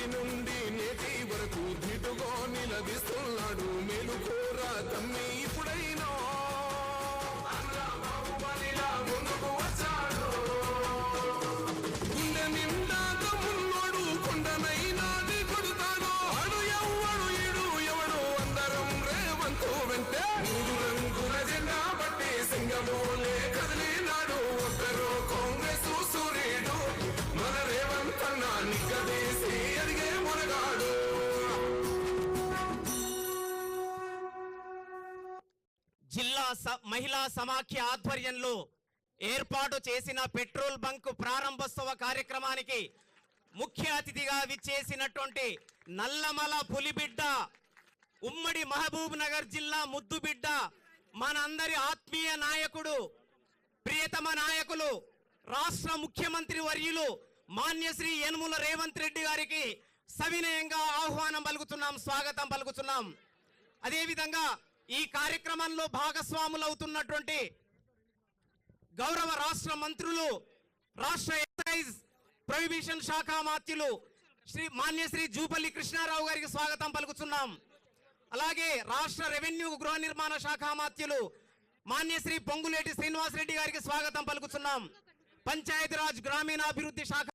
నాటి నుండి నేటి వరకు ధిటుగా నిలదీస్తున్నాడు మేలుకోరా తమ్మి ఇప్పుడైనా ముందుకు వచ్చాడు గుండె నిండాక మున్నోడు కొండనైనా కొడుతాడు అడు ఎవ్వడు ఇడు ఎవడు అందరం రేవంతు వెంటే మూడు రంగుల జెండా బట్టి సింగమోలే కదిలినాడు ఒక్కరు కాంగ్రెస్ సూర్యుడు మన రేవంత్ అన్న నిక్కదీసి అడిగే మునగాడు. జిల్లా మహిళా సమాఖ్య ఆధ్వర్యంలో ఏర్పాటు చేసిన పెట్రోల్ బంక్ ప్రారంభోత్సవ కార్యక్రమానికి ముఖ్య అతిథిగా విచ్చేసినటువంటి నల్లమల పులిబిడ్డ, ఉమ్మడి మహబూబ్ నగర్ జిల్లా ముద్దుబిడ్డ, మనందరి ఆత్మీయ నాయకుడు, ప్రియతమ నాయకులు, రాష్ట్ర ముఖ్యమంత్రి వర్యులు మాన్యశ్రీ యనుమల రేవంత్ రెడ్డి గారికి సవినయంగా ఆహ్వానం పలుకుతున్నాం, స్వాగతం పలుకుతున్నాం. అదేవిధంగా ఈ కార్యక్రమంలో భాగస్వాములవుతున్నటువంటి గౌరవ రాష్ట్ర మంత్రులు, రాష్ట్ర ఎక్సైజ్ ప్రొహిబిషన్ శాఖ మాత్యులు మాన్యశ్రీ జూపల్లి కృష్ణారావు గారికి స్వాగతం పలుకుతున్నాం. అలాగే రాష్ట్ర రెవెన్యూ గృహ నిర్మాణ శాఖ మాత్యులు మాన్యశ్రీ పొంగులేటి శ్రీనివాసరెడ్డి గారికి స్వాగతం పలుకుతున్నాం. పంచాయతీరాజ్ గ్రామీణాభివృద్ధి శాఖ